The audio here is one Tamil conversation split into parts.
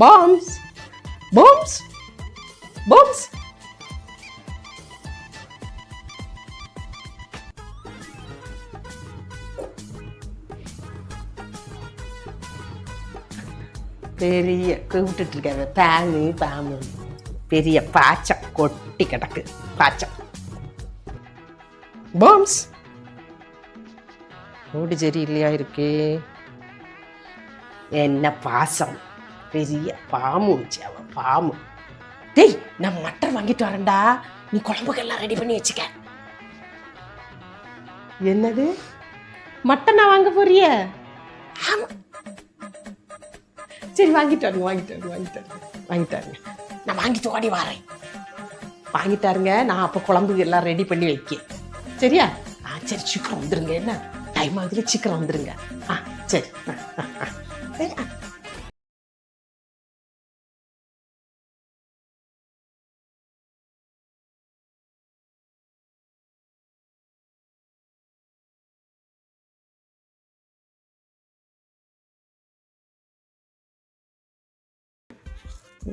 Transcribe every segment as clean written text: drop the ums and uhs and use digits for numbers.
Palms palms palms. பெரிய கூப்பிட்டு இருக்காங்க பேனு பேமு. பெரிய பாச்சம் கொட்டி கிடக்கு பாச்சம். பாம்ஸ் ஓடு சரி இல்லையா இருக்கு. என்ன பாசம், பெரிய பாம்பு வச்சு அவன் பாம்பு. டேய் நான் மட்டன் வாங்கிட்டு வரேன்டா, நீ குழம்புக்கெல்லாம் ரெடி பண்ணி வச்சுக்க. என்னது மட்டனா வாங்க போறிய? ஆமா சரி வாங்கிட்டாருங்க. நான் வாங்கிட்டு ஓடி வரேன். வாங்கிட்டாருங்க, நான் அப்போ குழம்புக்கு எல்லாம் ரெடி பண்ணி வைக்க. சரியா? சரி சீக்கிரம் வந்துருங்க. என்ன டைம் ஆகுதுல, சீக்கிரம் வந்துருங்க. சரி.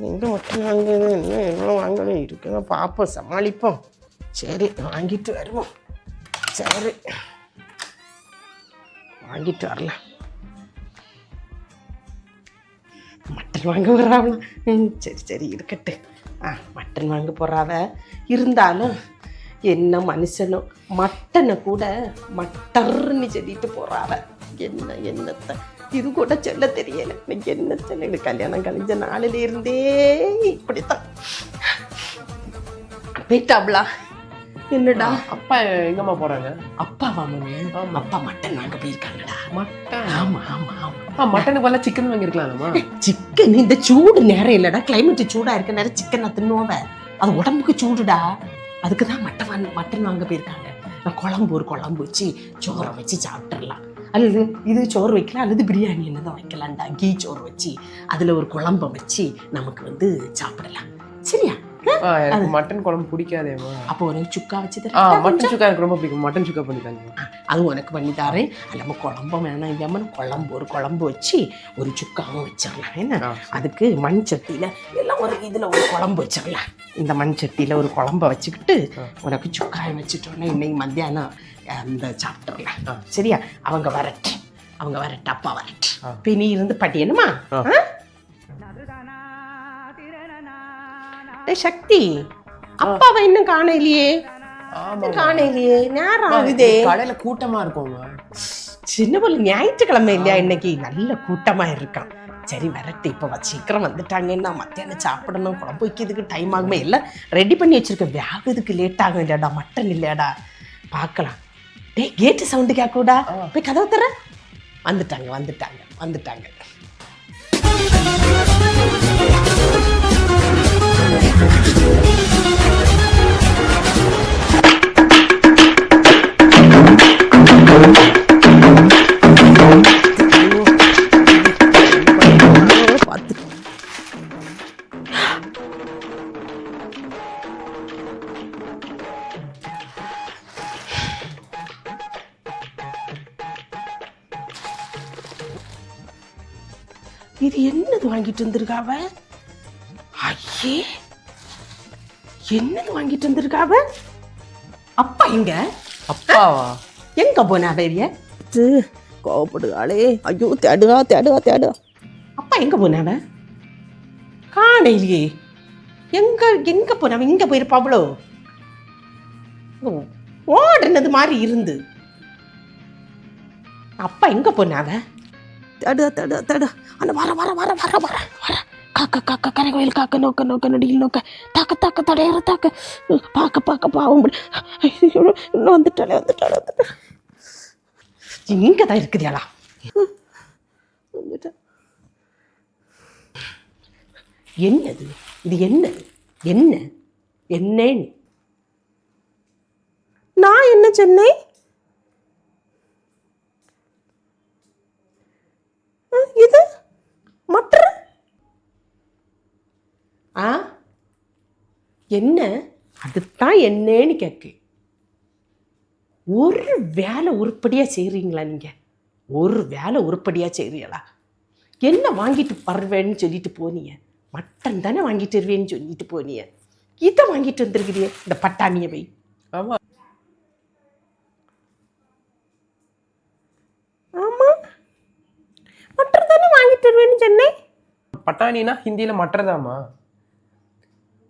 எங்கே மட்டும் வாங்குது, இன்னும் எவ்வளோ வாங்கணும் இருக்குங்க, பார்ப்போம் சமாளிப்போம். சரி வாங்கிட்டு வருவோம். சரி வாங்கிட்டு வரலாம். மட்டன் வாங்க போறாவலாம். சரி இருக்கட்டு. மட்டன் வாங்க போறாவ. இருந்தாலும் என்ன மனுஷனோ மட்டனை கூட மட்டர்ன்னு சொல்லிட்டு போறாவ. என்னத்தை இது கூட சொல்ல தெரியல. எனக்கு என்ன சொல்ல, கல்யாணம் கழிஞ்ச நாளில இருந்தே இப்படித்தான் போயிட்டாப்லா. என்னடா அப்பா எங்கம்மா போறாங்க? அப்பாவா மம்மி? அப்பா மட்டன் வாங்க போயிருக்காங்கடா. மட்டன்? ஆமா. மட்டனுக்கு பதிலா சிக்கன் வாங்கிருக்கலாமா? சிக்கன் இந்த சூடு நேரம் இல்லடா, கிளைமேட் சூடா இருக்க நேரம் சிக்கன் தின்னுவ, அது உடம்புக்கு சூடுடா. அதுக்குதான் மட்டன் வாங்க போயிருக்காங்க. நான் ஒரு குழம்பு வச்சு சோறை வச்சு சாப்பிட்டுடலாம். அல்லது இது சோறு வைக்கலாம், அல்லது பிரியாணி என்னதான் வைக்கலாம்டா. கீ சோறு வச்சு அதுல ஒரு குழம்ப வச்சு நமக்கு சாப்பிடலாம். சரியா? மட்டன் குழம்பு பிடிக்காதேமா. அப்போ உனக்கு சுக்கா வச்சு மட்டன் சுக்கா எனக்கு ரொம்ப பிடிக்கும். மட்டன் சுக்கா பண்ணித்தாங்க. அதுவும் உனக்கு பண்ணி தரேன். நம்ம குழம்பும் வேணாம், இல்லாமல் ஒரு குழம்பு வச்சு ஒரு சுக்காவும் வச்சிடலாம். என்ன அதுக்கு மண் சட்டியில எல்லாம் ஒரு இதுல ஒரு குழம்பு வச்சிடலாம். இந்த மண் சட்டியில ஒரு குழம்ப வச்சுக்கிட்டு உனக்கு சுக்காயம் வச்சுட்டோன்னா இன்னைக்கு மத்தியானம் அந்த சாப்பிட்டுறலாம். சரியா? அவங்க வரட்டு, அப்பா வரட்டு. இப்போ நீ இருந்து படியணுமா? சக்தி அப்பாவை இன்னும் காணலையே. நேரம் ஆகுதே. கடையில கூட்டமா இருக்கும். சின்ன பொண்ணு ஞாயிற்றுக்கிழமை இல்லையா, இன்னைக்கு நல்ல கூட்டமா இருக்கான். சரி வரட்டு, இப்ப சீக்கிரம் வந்துட்டாங்கன்னா மத்தியானம் சாப்பிடணும், குழம்பு வைக்கிறதுக்கு டைம் ஆகுமே. எல்லாம் ரெடி பண்ணி வச்சிருக்கேன். வேகத்துக்கு லேட் ஆகும் இல்லையாடா, மட்டன் இல்லையாடா. பார்க்கலாம். டே கேட்டு சவுண்டு கேட்கூடா, போய் கதவு தர. வந்துட்டாங்க. இது என்னது வாங்கிட்டு வந்திருக்காவ? ஐயே என்னது வாங்கிட்டு வந்திருக்காவ? அப்பா எங்க? அப்பாவா? எங்க போனா பெரிய கோவப்படுகாளே. ஐயோ தேடுவா. அப்பா எங்க போனாவ? காணையிலே. எங்க போனாவ? இங்க போயிருப்பாவளோ? ஓடுனது மாதிரி இருந்து. அப்பா எங்க போனாவ? தேடு. அந்த வர காக்க கரைகோயில் காக்க நோக்க நடியில் நோக்க தாக்க தடையற தாக்க பார்க்க பாவம். இன்னும் வந்துட்டாளே. இங்க தான் இருக்குதியாளா? என்னது இது? என்ன நான் என்ன சொன்னேன்? இது மட்டன். என்ன அதுதான் என்னன்னு கேட்கு. ஒரு வேலை உருப்படியா செய்றீங்களா? நீங்க ஒரு வேலை உருப்படியா செய்றீங்களா? என்ன வாங்கிட்டு வருவேன்னு சொல்லிட்டு போனீங்க? மட்டன் தானே வாங்கிட்டு வருவேன்னு சொல்லிட்டு போனீங்க. இதை வாங்கிட்டு வந்திருக்கிறியே, இந்த பட்டாணியை வை. ஆமா. ஆமா, மட்டன் தானே வாங்கிட்டு வருவேன்னு சொன்னேன். பட்டாணினா ஹிந்தியில மட்டர் தாம்மா.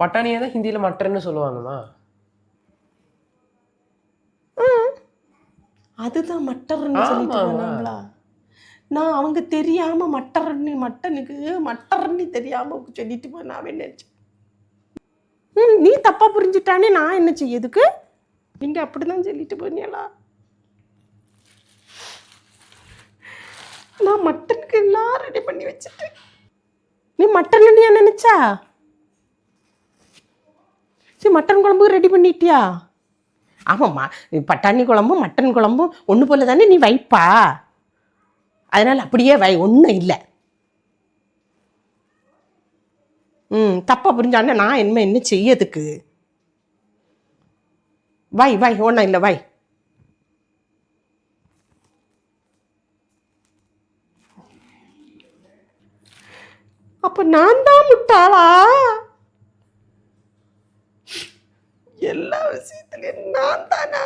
பட்டாணியை தான் ஹிந்தியில மட்டர்னு சொல்லுவாங்கம்மா. அதுதான் மட்டர்ன்னு சொல்லிட்டு போனாங்களா? நான் அவங்க தெரியாம மட்டர்ன்னு தெரியாம சொல்லிட்டு போனாவே நினைச்சேன். நீ தப்பா புரிஞ்சுட்டானே, நான் என்ன செய்யதுக்கு? நீங்க அப்படிதான் சொல்லிட்டு போனீங்களா? நான் மட்டனுக்கு எல்லாம் ரெடி பண்ணி வச்சுட்டேன். நீ மட்டன் நினைச்சா? சரி, மட்டன் குழம்பு ரெடி பண்ணிட்டியா? ஆமாம்மா, பட்டாணி குழம்பும் மட்டன் குழம்பும் ஒன்று போல தானே நீ வைப்பா. அதனால் அப்படியே வை, ஒன்றும் இல்லை. தப்பா புரிஞ்சானே நான் என்ன செய்யதுக்கு? வை, ஒன்றும் இல்லை, வை. அப்போ நான் தான் முட்டாளா? எல்லா விஷயத்துலையும் நான் தானா?